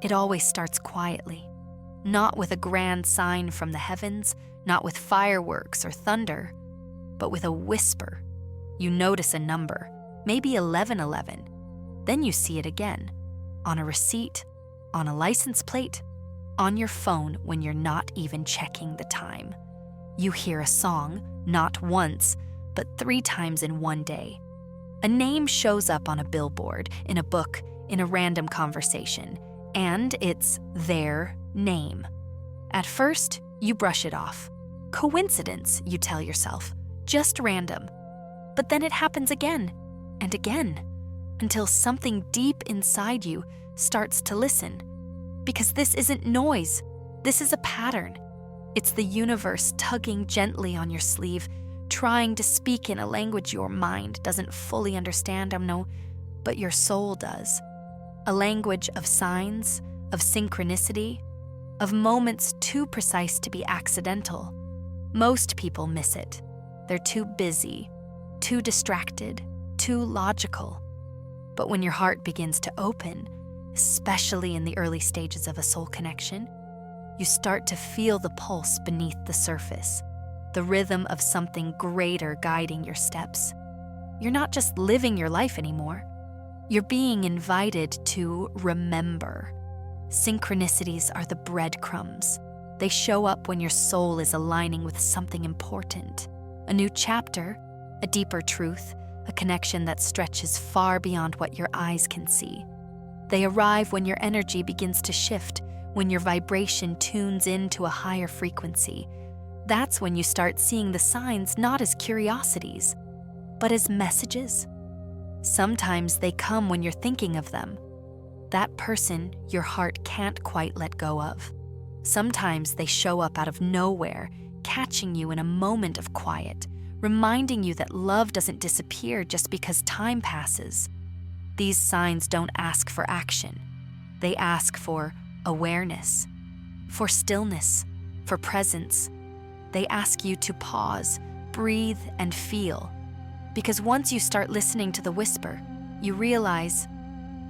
It always starts quietly, not with a grand sign from the heavens, not with fireworks or thunder, but with a whisper. You notice a number, maybe 1111. Then you see it again, on a receipt, on a license plate, on your phone when you're not even checking the time. You hear a song, not once, but 3 times in one day. A name shows up on a billboard, in a book, in a random conversation, and it's their name. At first, you brush it off. Coincidence, you tell yourself, just random. But then it happens again and again, until something deep inside you starts to listen. Because this isn't noise, this is a pattern. It's the universe tugging gently on your sleeve, trying to speak in a language your mind doesn't fully understand, but your soul does. A language of signs, of synchronicity, of moments too precise to be accidental. Most people miss it. They're too busy, too distracted, too logical. But when your heart begins to open, especially in the early stages of a soul connection, you start to feel the pulse beneath the surface, the rhythm of something greater guiding your steps. You're not just living your life anymore. You're being invited to remember. Synchronicities are the breadcrumbs. They show up when your soul is aligning with something important, a new chapter, a deeper truth, a connection that stretches far beyond what your eyes can see. They arrive when your energy begins to shift, when your vibration tunes into a higher frequency. That's when you start seeing the signs not as curiosities, but as messages. Sometimes they come when you're thinking of them, that person your heart can't quite let go of. Sometimes they show up out of nowhere, catching you in a moment of quiet, reminding you that love doesn't disappear just because time passes. These signs don't ask for action. They ask for awareness, for stillness, for presence. They ask you to pause, breathe, and feel. Because once you start listening to the whisper, you realize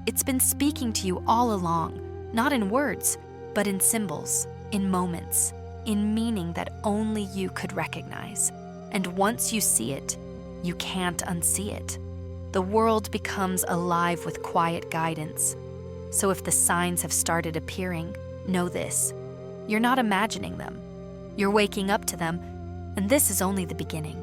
it's been speaking to you all along, not in words, but in symbols, in moments, in meaning that only you could recognize. And once you see it, you can't unsee it. The world becomes alive with quiet guidance. So if the signs have started appearing, know this: you're not imagining them. You're waking up to them, and this is only the beginning.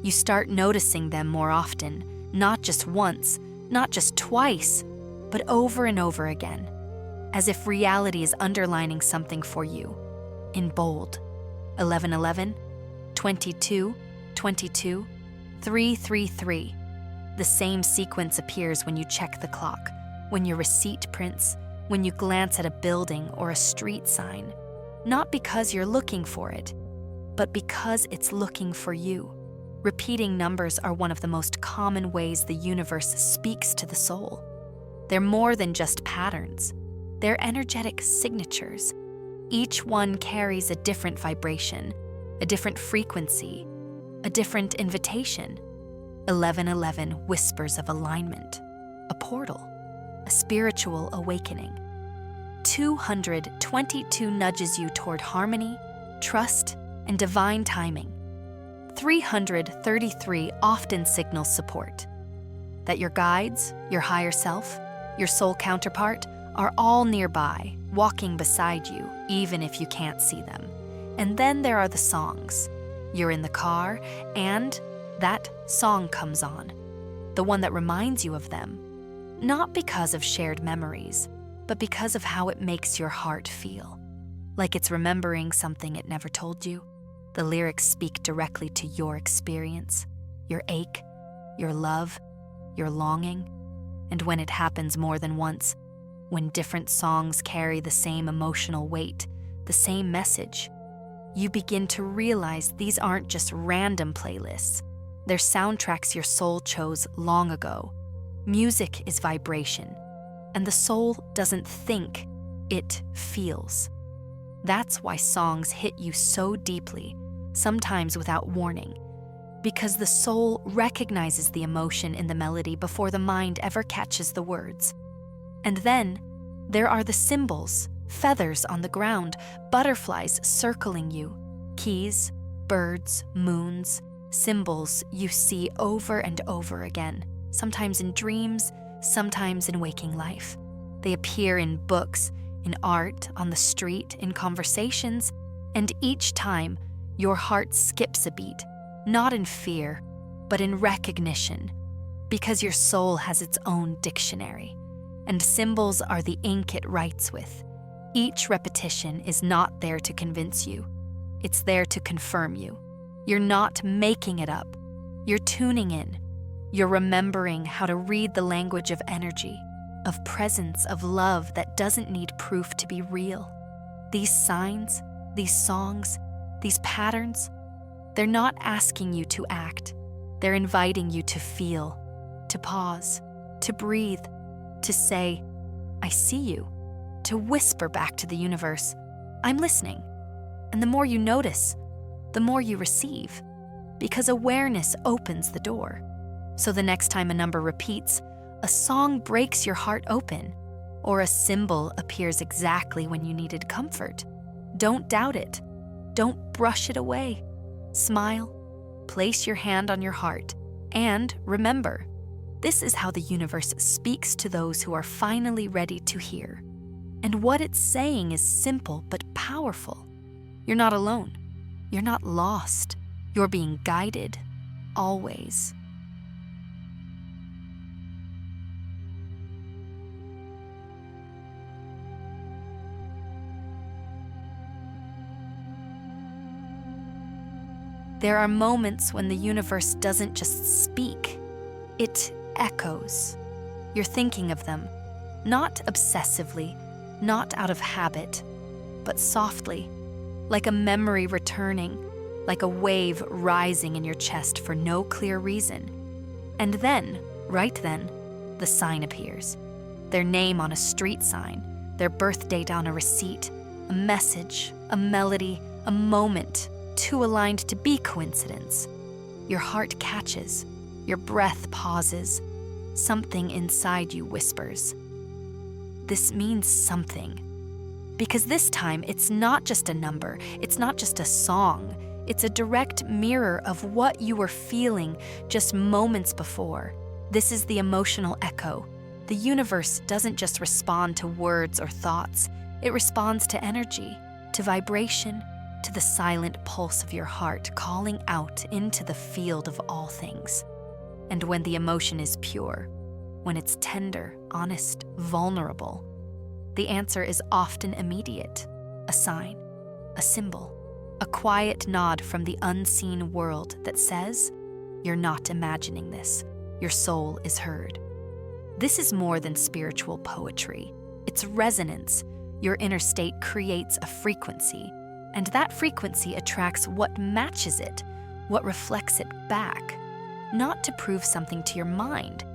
You start noticing them more often, not just once, not just twice, but over and over again, as if reality is underlining something for you. In bold, 1111, 22, 22, 333. The same sequence appears when you check the clock, when your receipt prints, when you glance at a building or a street sign, not because you're looking for it, but because it's looking for you. Repeating numbers are one of the most common ways the universe speaks to the soul. They're more than just patterns. They're energetic signatures. Each one carries a different vibration, a different frequency, a different invitation. 1111 whispers of alignment, a portal, a spiritual awakening. 222 nudges you toward harmony, trust, and divine timing. 333 often signals support, that your guides, your higher self, your soul counterpart are all nearby, walking beside you, even if you can't see them. And then there are the songs. You're in the car, and that song comes on, the one that reminds you of them, not because of shared memories, but because of how it makes your heart feel, like it's remembering something it never told you. The lyrics speak directly to your experience, your ache, your love, your longing. And when it happens more than once, when different songs carry the same emotional weight, the same message, you begin to realize these aren't just random playlists. They're soundtracks your soul chose long ago. Music is vibration, and the soul doesn't think, it feels. That's why songs hit you so deeply, sometimes without warning, because the soul recognizes the emotion in the melody before the mind ever catches the words. And then there are the symbols, feathers on the ground, butterflies circling you, keys, birds, moons, symbols you see over and over again, sometimes in dreams, sometimes in waking life. They appear in books, in art, on the street, in conversations, and each time your heart skips a beat, not in fear, but in recognition, because your soul has its own dictionary, and symbols are the ink it writes with. Each repetition is not there to convince you, it's there to confirm you. You're not making it up, you're tuning in. You're remembering how to read the language of energy, of presence, of love that doesn't need proof to be real. These signs, these songs, these patterns, they're not asking you to act. They're inviting you to feel, to pause, to breathe, to say, I see you, to whisper back to the universe, I'm listening. And the more you notice, the more you receive, because awareness opens the door. So the next time a number repeats, a song breaks your heart open, or a symbol appears exactly when you needed comfort, don't doubt it. Don't brush it away. Smile, place your hand on your heart, and remember, this is how the universe speaks to those who are finally ready to hear. And what it's saying is simple but powerful. You're not alone. You're not lost. You're being guided, always. There are moments when the universe doesn't just speak, it echoes. You're thinking of them, not obsessively, not out of habit, but softly, like a memory returning, like a wave rising in your chest for no clear reason. And then, right then, the sign appears. Their name on a street sign, their birth date on a receipt, a message, a melody, a moment, too aligned to be coincidence. Your heart catches, your breath pauses, something inside you whispers. This means something. Because this time, it's not just a number, it's not just a song, it's a direct mirror of what you were feeling just moments before. This is the emotional echo. The universe doesn't just respond to words or thoughts, it responds to energy, to vibration, to the silent pulse of your heart calling out into the field of all things. And when the emotion is pure, when it's tender, honest, vulnerable, the answer is often immediate, a sign, a symbol, a quiet nod from the unseen world that says, you're not imagining this, your soul is heard. This is more than spiritual poetry. It's resonance. Your inner state creates a frequency, and that frequency attracts what matches it, what reflects it back, not to prove something to your mind,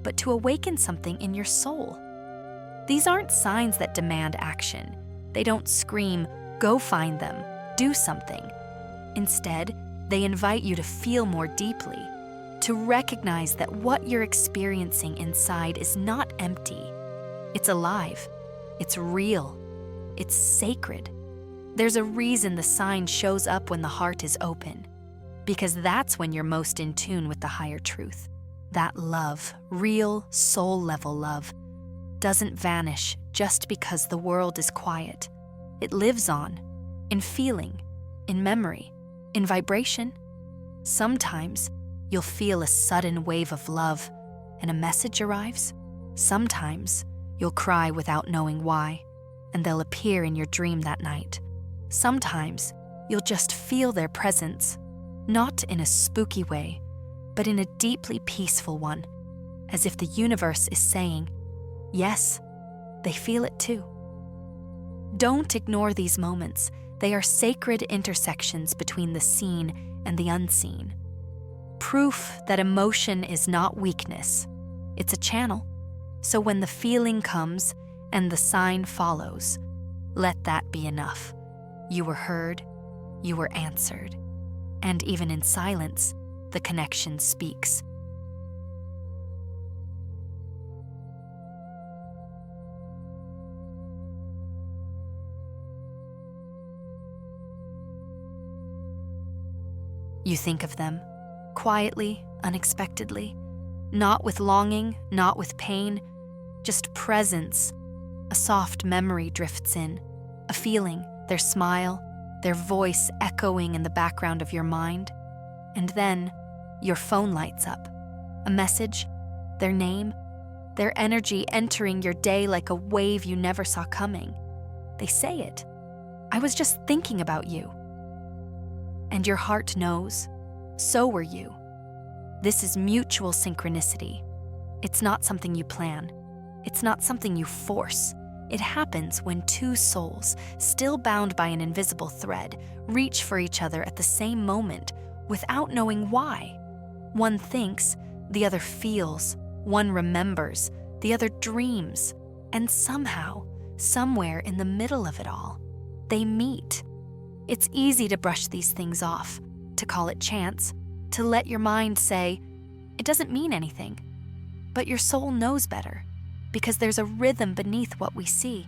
but to awaken something in your soul. These aren't signs that demand action. They don't scream, go find them, do something. Instead, they invite you to feel more deeply, to recognize that what you're experiencing inside is not empty. It's alive, it's real, it's sacred. There's a reason the sign shows up when the heart is open, because that's when you're most in tune with the higher truth. That love, real soul-level love, doesn't vanish just because the world is quiet. It lives on, in feeling, in memory, in vibration. Sometimes you'll feel a sudden wave of love and a message arrives. Sometimes you'll cry without knowing why, and they'll appear in your dream that night. Sometimes you'll just feel their presence, not in a spooky way, but in a deeply peaceful one, as if the universe is saying, yes, they feel it too. Don't ignore these moments. They are sacred intersections between the seen and the unseen. Proof that emotion is not weakness. It's a channel. So when the feeling comes and the sign follows, let that be enough. You were heard, you were answered, and even in silence, the connection speaks. You think of them, quietly, unexpectedly, not with longing, not with pain, just presence. A soft memory drifts in, a feeling, their smile, their voice echoing in the background of your mind. And then, your phone lights up. A message, their name, their energy entering your day like a wave you never saw coming. They say it. I was just thinking about you. And your heart knows. So were you. This is mutual synchronicity. It's not something you plan. It's not something you force. It happens when two souls, still bound by an invisible thread, reach for each other at the same moment without knowing why. One thinks, the other feels, one remembers, the other dreams, and somehow, somewhere in the middle of it all, they meet. It's easy to brush these things off, to call it chance, to let your mind say, it doesn't mean anything. But your soul knows better, because there's a rhythm beneath what we see,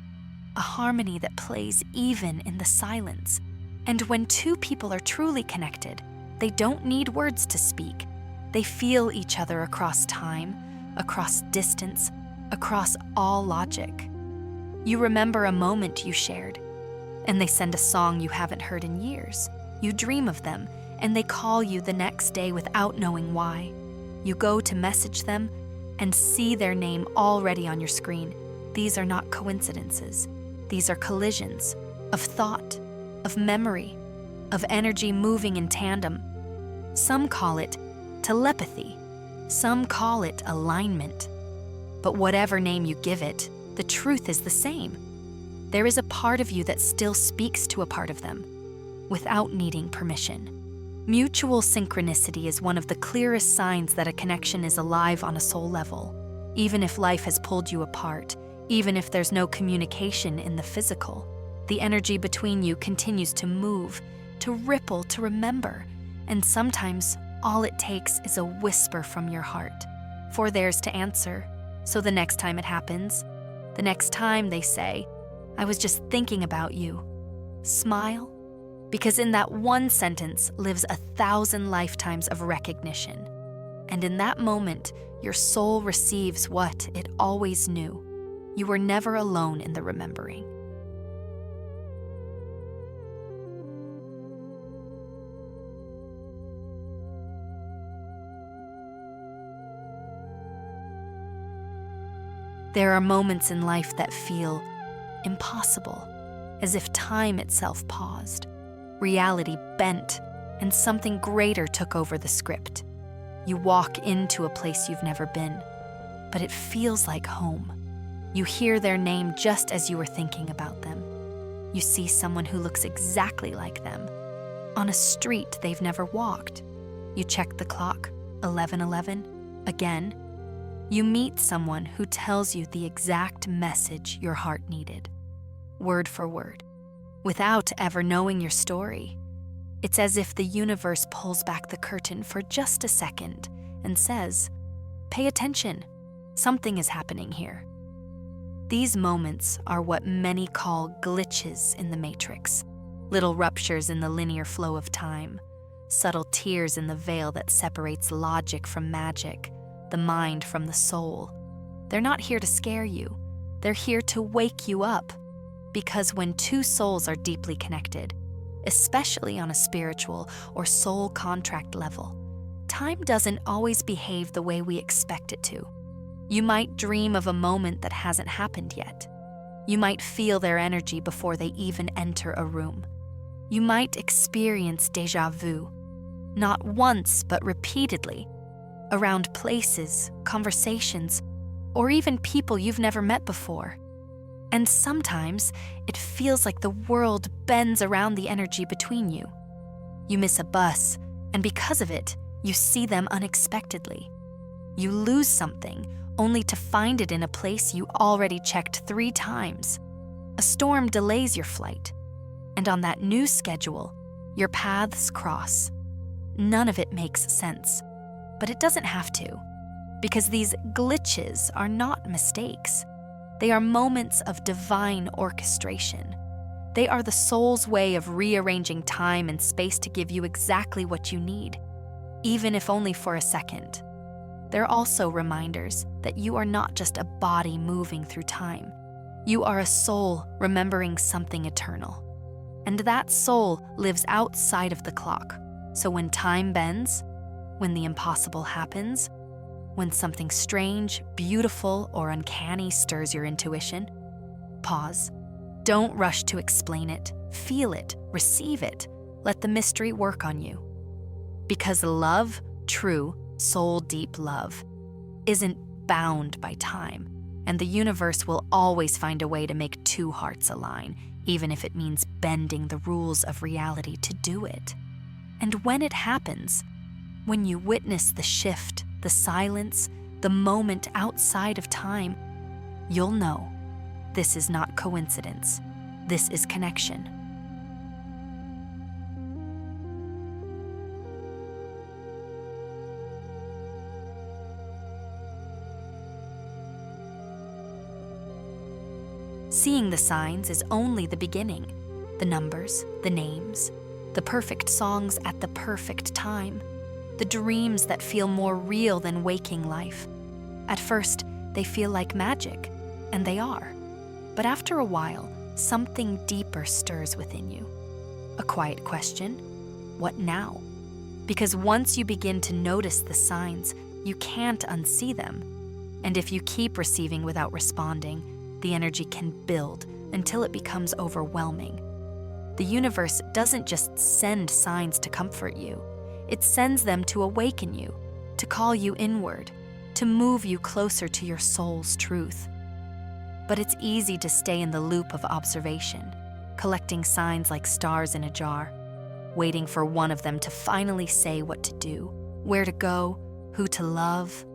a harmony that plays even in the silence. And when two people are truly connected, they don't need words to speak. They feel each other across time, across distance, across all logic. You remember a moment you shared, and they send a song you haven't heard in years. You dream of them, and they call you the next day without knowing why. You go to message them and see their name already on your screen. These are not coincidences. These are collisions of thought, of memory, of energy moving in tandem. Some call it telepathy. Some call it alignment. But whatever name you give it, the truth is the same. There is a part of you that still speaks to a part of them, without needing permission. Mutual synchronicity is one of the clearest signs that a connection is alive on a soul level. Even if life has pulled you apart, even if there's no communication in the physical, the energy between you continues to move, to ripple, to remember. And sometimes all it takes is a whisper from your heart for theirs to answer. So the next time it happens, the next time they say, I was just thinking about you, smile, because in that one sentence lives 1,000 lifetimes of recognition. And in that moment, your soul receives what it always knew. You were never alone in the remembering. There are moments in life that feel impossible, as if time itself paused, reality bent, and something greater took over the script. You walk into a place you've never been, but it feels like home. You hear their name just as you were thinking about them. You see someone who looks exactly like them, on a street they've never walked. You check the clock, 11:11, again. You meet someone who tells you the exact message your heart needed, word for word, without ever knowing your story. It's as if the universe pulls back the curtain for just a second and says, pay attention, something is happening here. These moments are what many call glitches in the matrix, little ruptures in the linear flow of time, subtle tears in the veil that separates logic from magic, the mind from the soul. They're not here to scare you. They're here to wake you up. Because when two souls are deeply connected, especially on a spiritual or soul contract level, time doesn't always behave the way we expect it to. You might dream of a moment that hasn't happened yet. You might feel their energy before they even enter a room. You might experience déjà vu, not once but repeatedly, around places, conversations, or even people you've never met before. And sometimes it feels like the world bends around the energy between you. You miss a bus, and because of it, you see them unexpectedly. You lose something, only to find it in a place you already checked 3 times. A storm delays your flight. And on that new schedule, your paths cross. None of it makes sense, but it doesn't have to, because these glitches are not mistakes. They are moments of divine orchestration. They are the soul's way of rearranging time and space to give you exactly what you need, even if only for a second. They're also reminders that you are not just a body moving through time. You are a soul remembering something eternal. And that soul lives outside of the clock. So when time bends, when the impossible happens, when something strange, beautiful, or uncanny stirs your intuition, pause. Don't rush to explain it. Feel it, receive it. Let the mystery work on you. Because love, true, soul-deep love, isn't bound by time, and the universe will always find a way to make two hearts align, even if it means bending the rules of reality to do it. And when it happens, when you witness the shift, the silence, the moment outside of time, you'll know this is not coincidence. This is connection. Seeing the signs is only the beginning. The numbers, the names, the perfect songs at the perfect time, the dreams that feel more real than waking life. At first, they feel like magic, and they are. But after a while, something deeper stirs within you. A quiet question: what now? Because once you begin to notice the signs, you can't unsee them. And if you keep receiving without responding, the energy can build until it becomes overwhelming. The universe doesn't just send signs to comfort you. It sends them to awaken you, to call you inward, to move you closer to your soul's truth. But it's easy to stay in the loop of observation, collecting signs like stars in a jar, waiting for one of them to finally say what to do, where to go, who to love.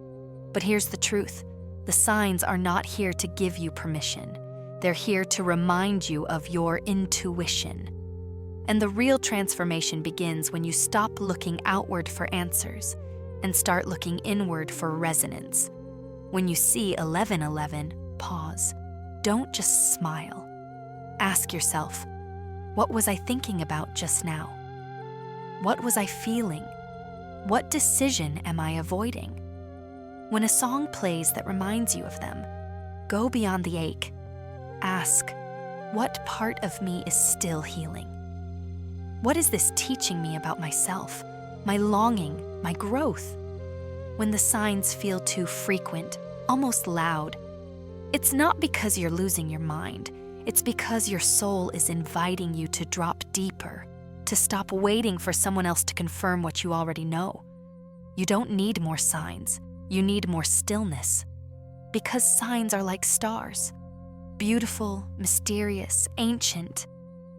But here's the truth. The signs are not here to give you permission. They're here to remind you of your intuition. And the real transformation begins when you stop looking outward for answers and start looking inward for resonance. When you see 1111, pause. Don't just smile. Ask yourself, what was I thinking about just now? What was I feeling? What decision am I avoiding? When a song plays that reminds you of them, go beyond the ache. Ask, what part of me is still healing? What is this teaching me about myself, my longing, my growth? When the signs feel too frequent, almost loud, it's not because you're losing your mind. It's because your soul is inviting you to drop deeper, to stop waiting for someone else to confirm what you already know. You don't need more signs. You need more stillness. Because signs are like stars. Beautiful, mysterious, ancient.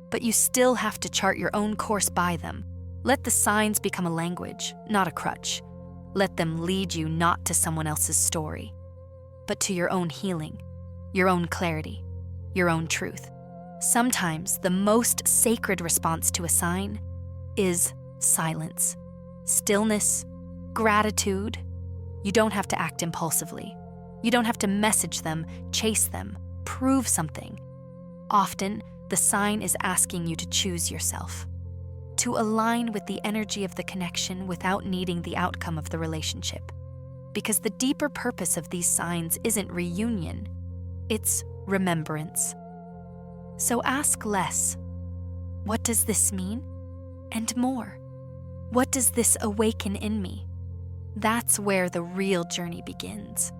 But you still have to chart your own course by them. Let the signs become a language, not a crutch. Let them lead you not to someone else's story, but to your own healing, your own clarity, your own truth. Sometimes the most sacred response to a sign is silence, stillness, gratitude. You don't have to act impulsively. You don't have to message them, chase them, prove something. Often, the sign is asking you to choose yourself, to align with the energy of the connection without needing the outcome of the relationship. Because the deeper purpose of these signs isn't reunion, it's remembrance. So ask less. What does this mean? And more. What does this awaken in me? That's where the real journey begins.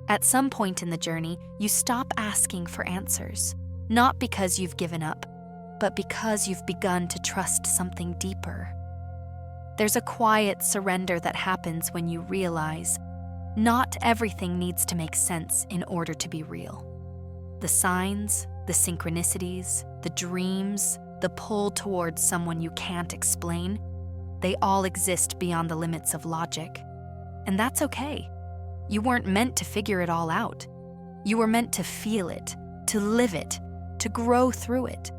At some point in the journey, you stop asking for answers, not because you've given up, but because you've begun to trust something deeper. There's a quiet surrender that happens when you realize not everything needs to make sense in order to be real. The signs, the synchronicities, the dreams, the pull towards someone you can't explain, they all exist beyond the limits of logic. And that's okay. You weren't meant to figure it all out. You were meant to feel it, to live it, to grow through it.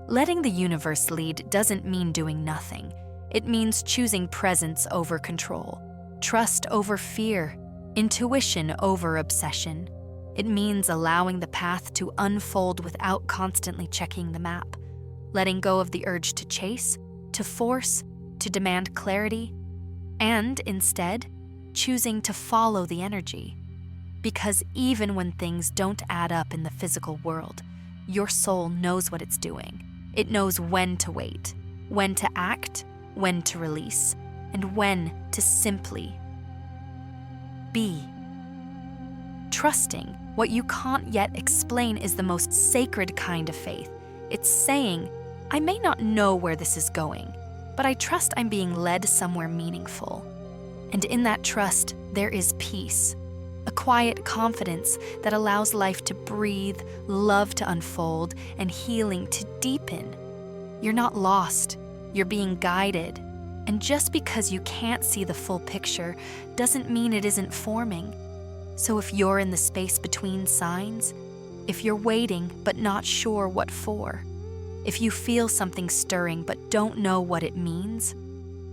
Letting the universe lead doesn't mean doing nothing. It means choosing presence over control, trust over fear, intuition over obsession. It means allowing the path to unfold without constantly checking the map, letting go of the urge to chase, to force, to demand clarity, and instead, choosing to follow the energy. Because even when things don't add up in the physical world, your soul knows what it's doing. It knows when to wait, when to act, when to release, and when to simply be. Trusting what you can't yet explain is the most sacred kind of faith. It's saying, I may not know where this is going, but I trust I'm being led somewhere meaningful. And in that trust, there is peace, a quiet confidence that allows life to breathe, love to unfold, and healing to deepen. You're not lost, you're being guided. And just because you can't see the full picture doesn't mean it isn't forming. So if you're in the space between signs, if you're waiting but not sure what for, if you feel something stirring but don't know what it means,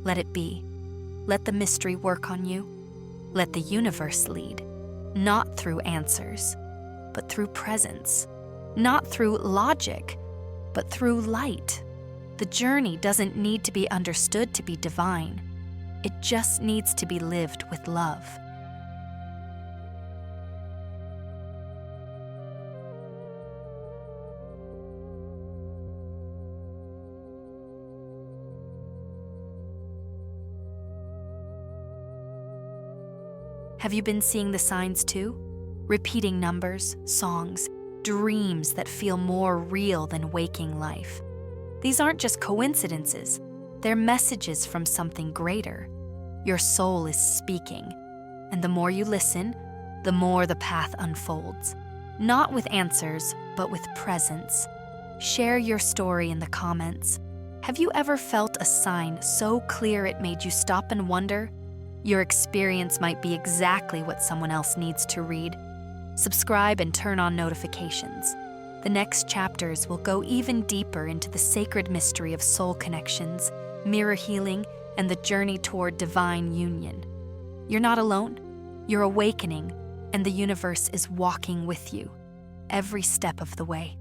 let it be. Let the mystery work on you. Let the universe lead, not through answers, but through presence, not through logic, but through light. The journey doesn't need to be understood to be divine. It just needs to be lived with love. Have you been seeing the signs too? Repeating numbers, songs, dreams that feel more real than waking life. These aren't just coincidences, they're messages from something greater. Your soul is speaking, and the more you listen, the more the path unfolds. Not with answers, but with presence. Share your story in the comments. Have you ever felt a sign so clear it made you stop and wonder? Your experience might be exactly what someone else needs to read. Subscribe and turn on notifications. The next chapters will go even deeper into the sacred mystery of soul connections, mirror healing, and the journey toward divine union. You're not alone. You're awakening, and the universe is walking with you every step of the way.